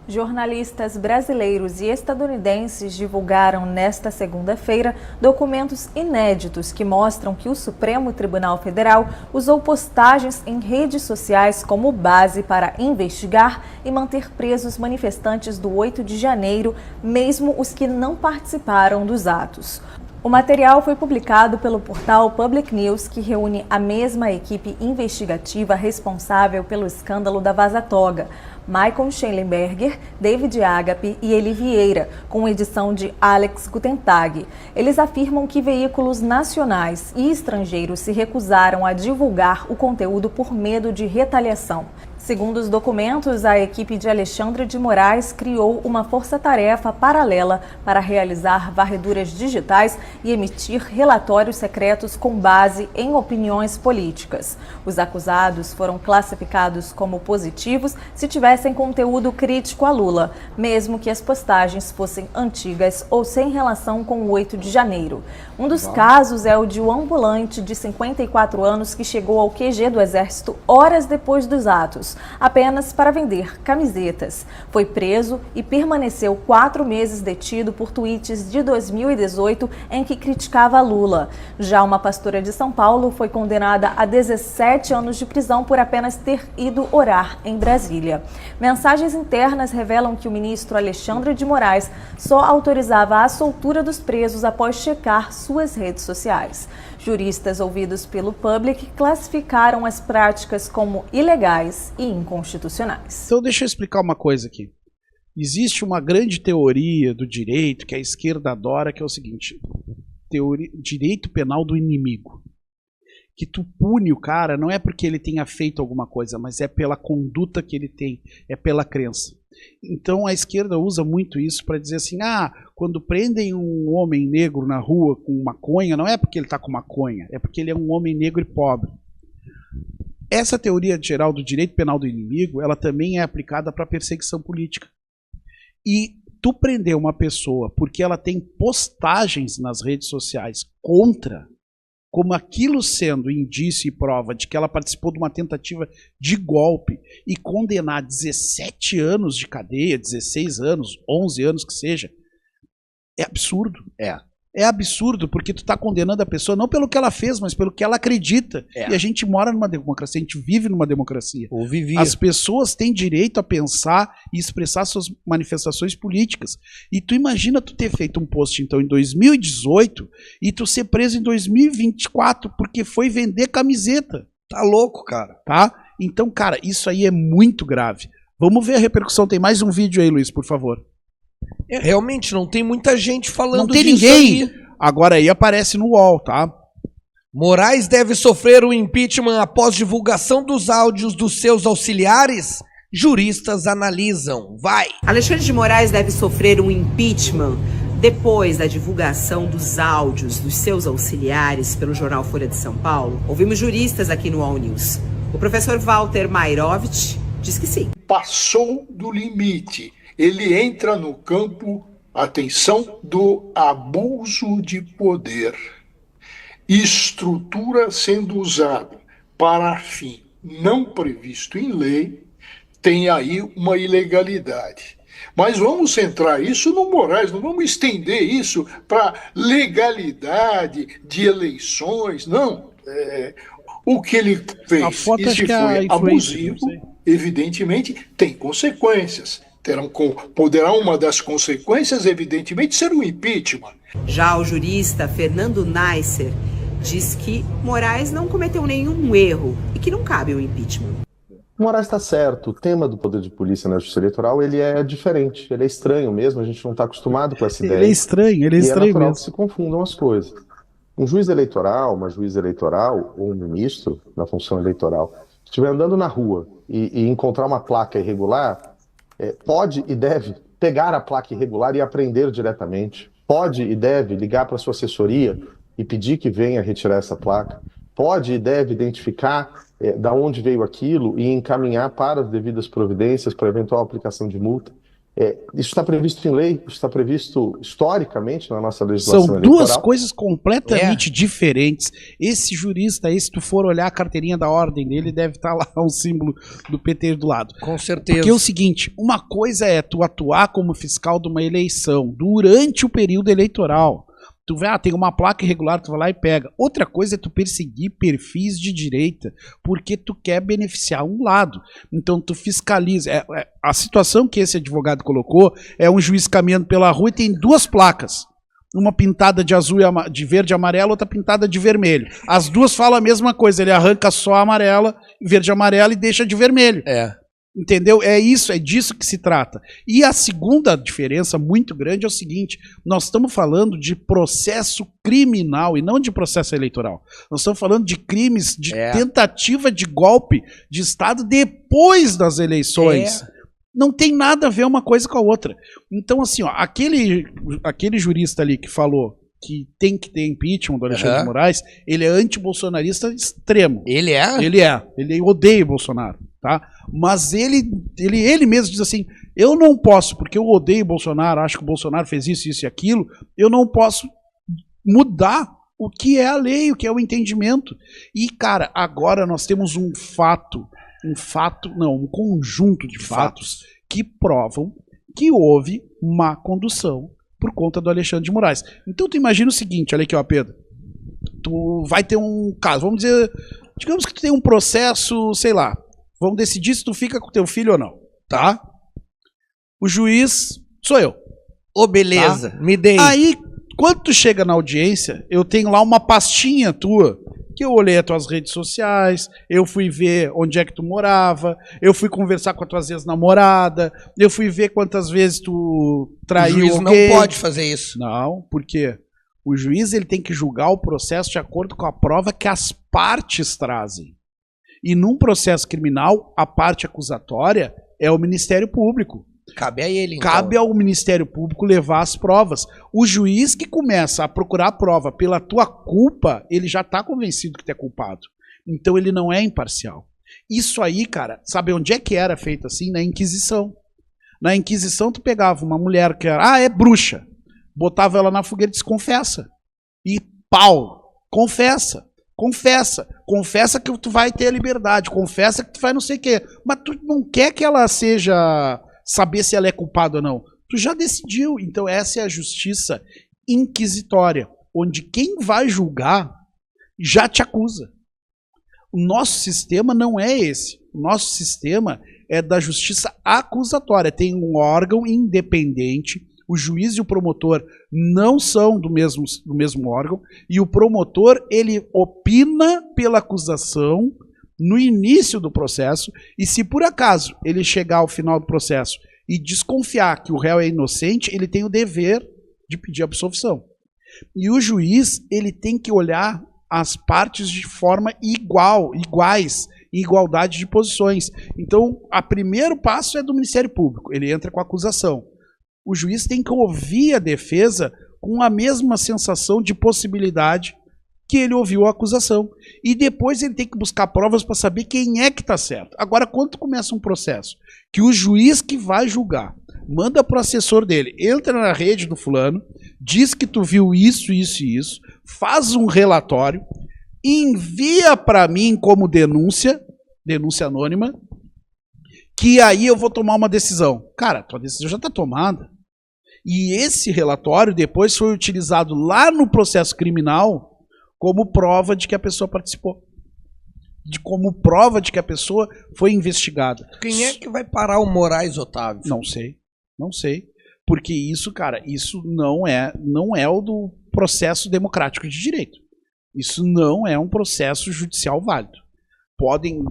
Jornalistas brasileiros e estadunidenses divulgaram nesta segunda-feira documentos inéditos que mostram que o Supremo Tribunal Federal usou postagens em redes sociais como base para investigar e manter presos manifestantes do 8 de janeiro, mesmo os que não participaram dos atos. O material foi publicado pelo portal Public News, que reúne a mesma equipe investigativa responsável pelo escândalo da Vaza Toga, Michael Shellenberger, David Agape e Eli Vieira, com edição de Alex Gutentag. Eles afirmam que veículos nacionais e estrangeiros se recusaram a divulgar o conteúdo por medo de retaliação. Segundo os documentos, a equipe de Alexandre de Moraes criou uma força-tarefa paralela para realizar varreduras digitais e emitir relatórios secretos com base em opiniões políticas. Os acusados foram classificados como positivos se tivessem conteúdo crítico a Lula, mesmo que as postagens fossem antigas ou sem relação com o 8 de janeiro. Um dos casos é o de um ambulante de 54 anos que chegou ao QG do Exército horas depois dos atos, apenas para vender camisetas. Foi preso e permaneceu 4 meses detido por tweets de 2018 em que criticava Lula. Já uma pastora de São Paulo foi condenada a 17 anos de prisão por apenas ter ido orar em Brasília. Mensagens internas revelam que o ministro Alexandre de Moraes só autorizava a soltura dos presos após checar suas redes sociais. Juristas ouvidos pelo Public classificaram as práticas como ilegais e inconstitucionais. Então deixa eu explicar uma coisa aqui. Existe uma grande teoria do direito que a esquerda adora, que é o seguinte: direito penal do inimigo. Que tu pune o cara não é porque ele tenha feito alguma coisa, mas é pela conduta que ele tem, é pela crença. Então a esquerda usa muito isso para dizer assim, quando prendem um homem negro na rua com maconha, não é porque ele está com maconha, é porque ele é um homem negro e pobre. Essa teoria geral do direito penal do inimigo, ela também é aplicada para perseguição política. E tu prender uma pessoa porque ela tem postagens nas redes sociais contra, como aquilo sendo indício e prova de que ela participou de uma tentativa de golpe, e condenar 17 anos de cadeia, 16 anos, 11 anos que seja, é absurdo. É absurdo, porque tu está condenando a pessoa não pelo que ela fez, mas pelo que ela acredita. E a gente mora numa democracia, a gente vive numa democracia. Ou vivia. As pessoas têm direito a pensar e expressar suas manifestações políticas. E tu imagina tu ter feito um post, então, em 2018 e tu ser preso em 2024 porque foi vender camiseta. Tá louco, cara. Tá? Então, cara, isso aí é muito grave. Vamos ver a repercussão. Tem mais um vídeo aí, Luiz, por favor. Realmente, não tem muita gente falando não tem disso ninguém. aí. Agora aí aparece no UOL, tá? Moraes deve sofrer o impeachment após divulgação dos áudios dos seus auxiliares? Juristas analisam. Vai! Alexandre de Moraes deve sofrer um impeachment depois da divulgação dos áudios dos seus auxiliares pelo jornal Folha de São Paulo. Ouvimos juristas aqui no All News. O professor Walter Mairovich diz que sim. Passou do limite. Ele entra no campo, atenção, do abuso de poder. Estrutura sendo usada para fim não previsto em lei, tem aí uma ilegalidade. Mas vamos centrar isso no Moraes, não vamos estender isso para legalidade de eleições, não. O que ele fez, e se foi abusivo, evidentemente, tem consequências. Poderá uma das consequências, evidentemente, ser um impeachment. Já o jurista Fernando Neisser diz que Moraes não cometeu nenhum erro e que não cabe o impeachment. Moraes está certo. O tema do poder de polícia na justiça eleitoral, ele é diferente, ele é estranho mesmo, a gente não está acostumado com essa ideia. Ele é estranho e é natural mesmo. que se confundam as coisas. Um juiz eleitoral, uma juíza eleitoral ou um ministro na função eleitoral, se estiver andando na rua e encontrar uma placa irregular, pode e deve pegar a placa irregular e apreender diretamente. Pode e deve ligar para a sua assessoria e pedir que venha retirar essa placa. Pode e deve identificar da onde veio aquilo e encaminhar para as devidas providências para eventual aplicação de multa. Isso está previsto em lei, isso está previsto historicamente na nossa legislação São eleitoral. duas coisas completamente diferentes. Esse jurista aí, se tu for olhar a carteirinha da ordem dele, deve estar lá um símbolo do PT do lado. Com certeza. Porque é o seguinte, uma coisa é tu atuar como fiscal de uma eleição durante o período eleitoral. Tu vê, tem uma placa irregular, tu vai lá e pega. Outra coisa é tu perseguir perfis de direita, porque tu quer beneficiar um lado. Então tu fiscaliza. A situação que esse advogado colocou é um juiz caminhando pela rua e tem duas placas. Uma pintada de azul de verde e amarelo, outra pintada de vermelho. As duas falam a mesma coisa, ele arranca só a amarela, verde e amarela e deixa de vermelho. Entendeu? É disso que se trata. E a segunda diferença muito grande é o seguinte, nós estamos falando de processo criminal e não de processo eleitoral. Nós estamos falando de crimes de tentativa de golpe de Estado depois das eleições. Não tem nada a ver uma coisa com a outra. Então, assim, ó, aquele jurista ali que falou que tem que ter impeachment do Alexandre de Moraes, ele é anti-bolsonarista extremo. Ele é? Ele odeia o Bolsonaro, tá? Mas ele mesmo diz assim, eu não posso, porque eu odeio o Bolsonaro, acho que o Bolsonaro fez isso, isso e aquilo, eu não posso mudar o que é a lei, o que é o entendimento. E, cara, agora nós temos um conjunto de fatos que provam que houve má condução por conta do Alexandre de Moraes. Então tu imagina o seguinte, olha aqui, ó, Pedro. Tu vai ter um caso, vamos dizer, digamos que tu tem um processo, sei lá, vamos decidir se tu fica com teu filho ou não, tá? O juiz sou eu. Beleza, tá? Me dei. Aí, quando tu chega na audiência, eu tenho lá uma pastinha tua, que eu olhei as tuas redes sociais, eu fui ver onde é que tu morava, eu fui conversar com as tuas ex-namoradas, eu fui ver quantas vezes tu traiu alguém. O juiz não pode fazer isso. Não, por quê? O juiz ele tem que julgar o processo de acordo com a prova que as partes trazem. E num processo criminal, a parte acusatória é o Ministério Público. Cabe a ele, então. Cabe ao Ministério Público levar as provas. O juiz que começa a procurar a prova pela tua culpa, ele já está convencido que tu é culpado. Então ele não é imparcial. Isso aí, cara, sabe onde é que era feito assim? Na Inquisição. Na Inquisição tu pegava uma mulher que era, é bruxa, botava ela na fogueira e disse, confessa. E pau, confessa. Confessa que tu vai ter a liberdade, confessa que tu vai não sei o quê. Mas tu não quer que ela seja... saber se ela é culpada ou não. Tu já decidiu. Então essa é a justiça inquisitória, onde quem vai julgar já te acusa. O nosso sistema não é esse. O nosso sistema é da justiça acusatória. Tem um órgão independente, o juiz e o promotor não são do mesmo órgão, e o promotor, ele opina pela acusação no início do processo, e se por acaso ele chegar ao final do processo e desconfiar que o réu é inocente, ele tem o dever de pedir absolvição. E o juiz, ele tem que olhar as partes de forma iguais, em igualdade de posições. Então, o primeiro passo é do Ministério Público, ele entra com a acusação. O juiz tem que ouvir a defesa com a mesma sensação de possibilidade que ele ouviu a acusação. E depois ele tem que buscar provas para saber quem é que está certo. Agora, quando começa um processo que o juiz que vai julgar manda para o assessor dele, entra na rede do fulano, diz que tu viu isso, isso e isso, faz um relatório, envia para mim como denúncia anônima, que aí eu vou tomar uma decisão. Cara, tua decisão já está tomada. E esse relatório depois foi utilizado lá no processo criminal como prova de que a pessoa participou. Como prova de que a pessoa foi investigada. Quem é que vai parar o Moraes, Otávio? Não sei. Porque isso, cara, isso não é o do processo democrático de direito. Isso não é um processo judicial válido. Podem,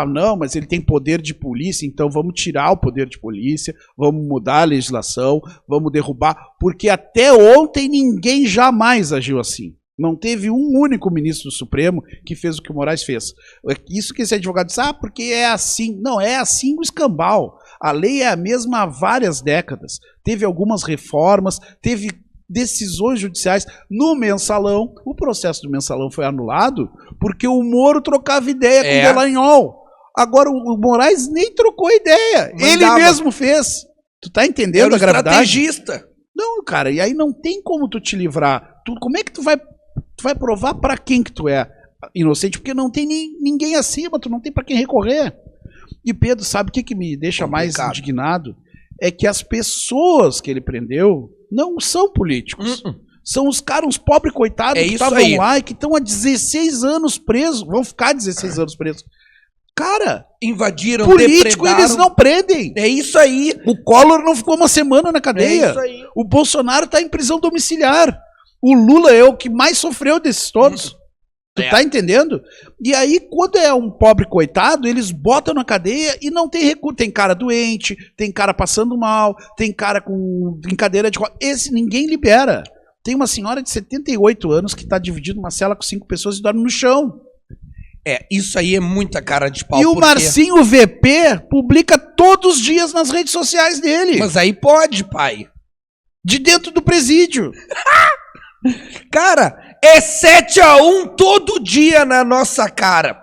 não, mas ele tem poder de polícia, então vamos tirar o poder de polícia, vamos mudar a legislação, vamos derrubar, porque até ontem ninguém jamais agiu assim. Não teve um único ministro do Supremo que fez o que o Moraes fez. Isso que esse advogado disse, porque é assim. Não, é assim o escambau. A lei é a mesma há várias décadas. Teve algumas reformas, teve decisões judiciais. No Mensalão, o processo do Mensalão foi anulado porque o Moro trocava ideia com o Dallagnol. Agora o Moraes nem trocou ideia. Ele mesmo fez. Tu tá entendendo a gravidade? Estrategista. Não, cara, e aí não tem como tu te livrar. Como é que tu vai provar pra quem que tu é inocente? Porque não tem ninguém acima, tu não tem pra quem recorrer. E Pedro, sabe o que me deixa mais indignado? É que as pessoas que ele prendeu não são políticos. São os caras, uns pobres coitados que estavam lá e que estão há 16 anos presos. Vão ficar 16 anos presos. Cara, invadiram, político eles não prendem. É isso aí. O Collor não ficou uma semana na cadeia. É isso aí. O Bolsonaro tá em prisão domiciliar. O Lula é o que mais sofreu desses todos. Tu tá entendendo? E aí, quando é um pobre coitado, eles botam na cadeia e não tem recurso. Tem cara doente, tem cara passando mal, tem cara com brincadeira de... Esse ninguém libera. Tem uma senhora de 78 anos que tá dividida numa cela com 5 pessoas e dorme no chão. Isso aí é muita cara de pau. E o Marcinho VP publica todos os dias nas redes sociais dele. Mas aí pode, pai. De dentro do presídio. Cara, é 7-1 todo dia na nossa cara.